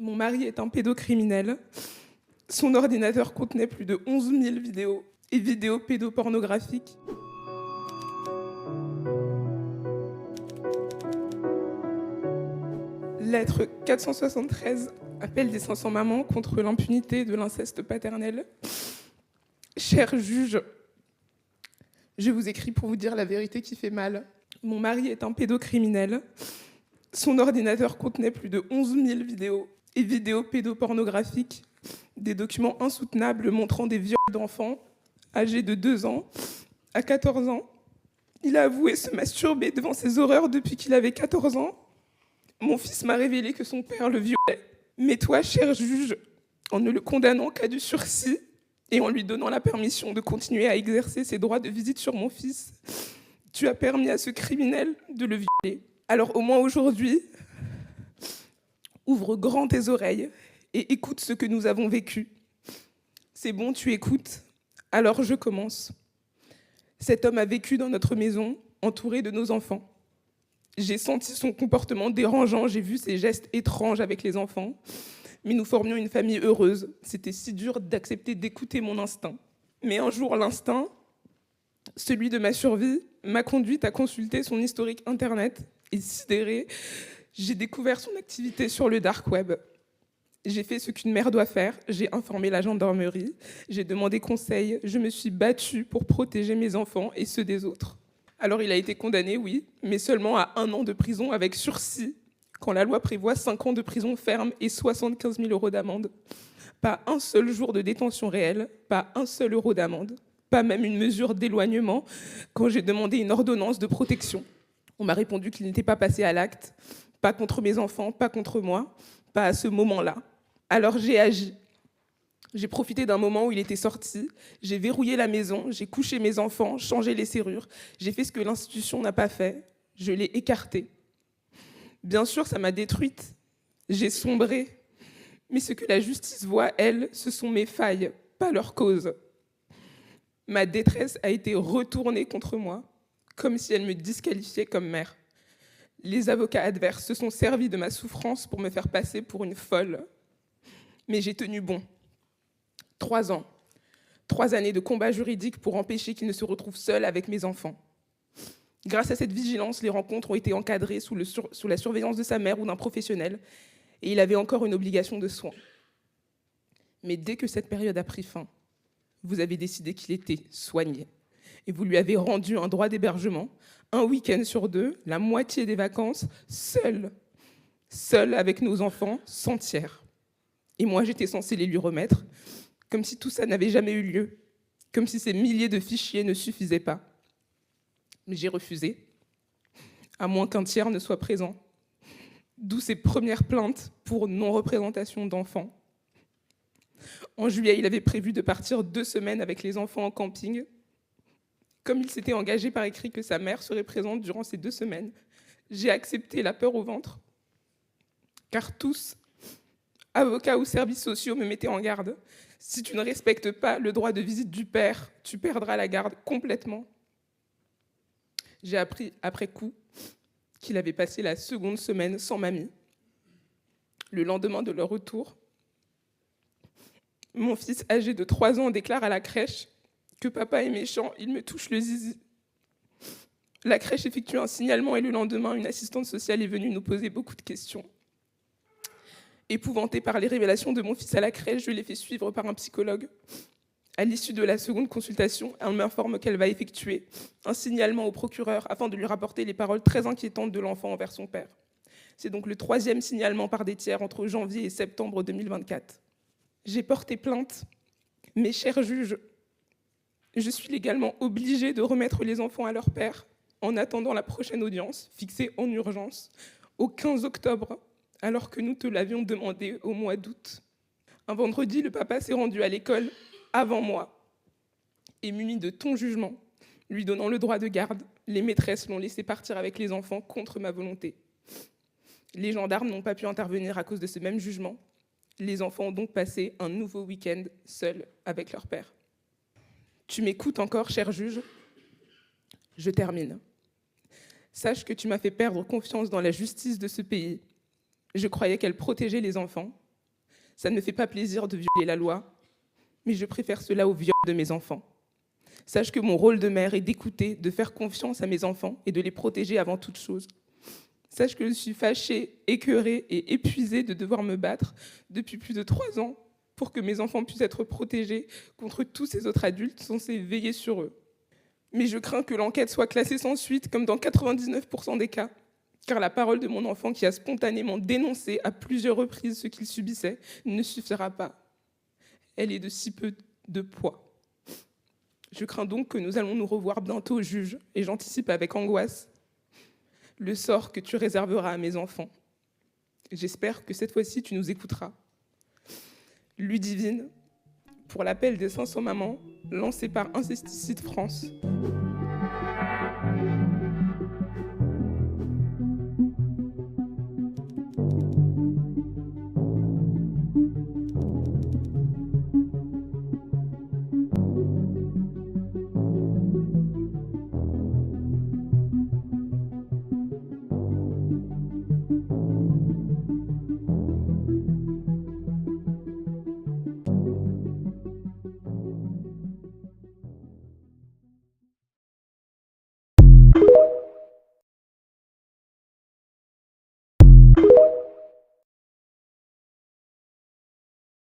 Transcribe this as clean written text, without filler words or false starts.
Mon mari est un pédocriminel. Son ordinateur contenait plus de 11 000 vidéos et vidéos pédopornographiques. Lettre 473, appel des 500 mamans contre l'impunité de l'inceste paternel. Cher juge, je vous écris pour vous dire la vérité qui fait mal. Mon mari est un pédocriminel. Son ordinateur contenait plus de 11 000 vidéos et vidéos pédopornographiques, des documents insoutenables montrant des viols d'enfants âgés de 2 ans à 14 ans. Il a avoué se masturber devant ces horreurs depuis qu'il avait 14 ans. Mon fils m'a révélé que son père le violait. Mais toi, cher juge, en ne le condamnant qu'à du sursis et en lui donnant la permission de continuer à exercer ses droits de visite sur mon fils, tu as permis à ce criminel de le violer. Alors au moins aujourd'hui, ouvre grand tes oreilles et écoute ce que nous avons vécu. C'est bon, tu écoutes. Alors je commence. Cet homme a vécu dans notre maison, entouré de nos enfants. J'ai senti son comportement dérangeant, j'ai vu ses gestes étranges avec les enfants. Mais nous formions une famille heureuse. C'était si dur d'accepter d'écouter mon instinct. Mais un jour, l'instinct, celui de ma survie, m'a conduite à consulter son historique internet. Et sidérée, j'ai découvert son activité sur le dark web. J'ai fait ce qu'une mère doit faire, j'ai informé la gendarmerie, j'ai demandé conseil, je me suis battue pour protéger mes enfants et ceux des autres. Alors il a été condamné, oui, mais seulement à 1 an de prison avec sursis, quand la loi prévoit 5 ans de prison ferme et 75 000 € d'amende. Pas un seul jour de détention réelle, pas un seul euro d'amende, pas même une mesure d'éloignement quand j'ai demandé une ordonnance de protection. On m'a répondu qu'il n'était pas passé à l'acte, pas contre mes enfants, pas contre moi, pas à ce moment-là. Alors j'ai agi. J'ai profité d'un moment où il était sorti, j'ai verrouillé la maison, j'ai couché mes enfants, changé les serrures, j'ai fait ce que l'institution n'a pas fait, je l'ai écarté. Bien sûr, ça m'a détruite, j'ai sombré, mais ce que la justice voit, elle, ce sont mes failles, pas leur cause. Ma détresse a été retournée contre moi, comme si elle me disqualifiait comme mère. Les avocats adverses se sont servis de ma souffrance pour me faire passer pour une folle. Mais j'ai tenu bon. 3 ans. 3 années de combat juridique pour empêcher qu'il ne se retrouve seul avec mes enfants. Grâce à cette vigilance, les rencontres ont été encadrées sous la surveillance de sa mère ou d'un professionnel, et il avait encore une obligation de soins. Mais dès que cette période a pris fin, vous avez décidé qu'il était soigné. Et vous lui avez rendu un droit d'hébergement, un week-end sur 2, la moitié des vacances, seul avec nos enfants, sans tiers. Et moi, j'étais censée les lui remettre, comme si tout ça n'avait jamais eu lieu, comme si ces milliers de fichiers ne suffisaient pas. Mais j'ai refusé, à moins qu'un tiers ne soit présent. D'où ces premières plaintes pour non-représentation d'enfants. En juillet, il avait prévu de partir 2 semaines avec les enfants en camping. Comme il s'était engagé par écrit que sa mère serait présente durant ces 2 semaines, j'ai accepté la peur au ventre, car tous, avocats ou services sociaux, me mettaient en garde. Si tu ne respectes pas le droit de visite du père, tu perdras la garde complètement. J'ai appris après coup qu'il avait passé la 2e semaine sans mamie. Le lendemain de leur retour, mon fils âgé de 3 ans déclare à la crèche que papa est méchant, il me touche le zizi. La crèche effectue un signalement et le lendemain, une assistante sociale est venue nous poser beaucoup de questions. Épouvantée par les révélations de mon fils à la crèche, je l'ai fait suivre par un psychologue. À l'issue de la 2e consultation, elle m'informe qu'elle va effectuer un signalement au procureur afin de lui rapporter les paroles très inquiétantes de l'enfant envers son père. C'est donc le 3e signalement par des tiers entre janvier et septembre 2024. J'ai porté plainte, mais cher juge, je suis légalement obligée de remettre les enfants à leur père en attendant la prochaine audience, fixée en urgence, au 15 octobre, alors que nous te l'avions demandé au mois d'août. Un vendredi, le papa s'est rendu à l'école avant moi, et muni de ton jugement, lui donnant le droit de garde, les maîtresses l'ont laissé partir avec les enfants contre ma volonté. Les gendarmes n'ont pas pu intervenir à cause de ce même jugement. Les enfants ont donc passé un nouveau week-end seuls avec leur père. Tu m'écoutes encore, cher juge ? Je termine. Sache que tu m'as fait perdre confiance dans la justice de ce pays. Je croyais qu'elle protégeait les enfants, Ça ne me fait pas plaisir de violer la loi, mais je préfère cela au viol de mes enfants. Sache que mon rôle de mère est d'écouter, de faire confiance à mes enfants et de les protéger avant toute chose. Sache que je suis fâchée, écœurée et épuisée de devoir me battre depuis plus de 3 ans pour que mes enfants puissent être protégés contre tous ces autres adultes censés veiller sur eux. Mais je crains que l'enquête soit classée sans suite, comme dans 99% des cas, car la parole de mon enfant qui a spontanément dénoncé à plusieurs reprises ce qu'il subissait ne suffira pas. Elle est de si peu de poids. Je crains donc que nous allons nous revoir bientôt au juge, et j'anticipe avec angoisse le sort que tu réserveras à mes enfants. J'espère que cette fois-ci, tu nous écouteras. Ludivine, pour l'appel des 500 mamans lancé par Incesticide France.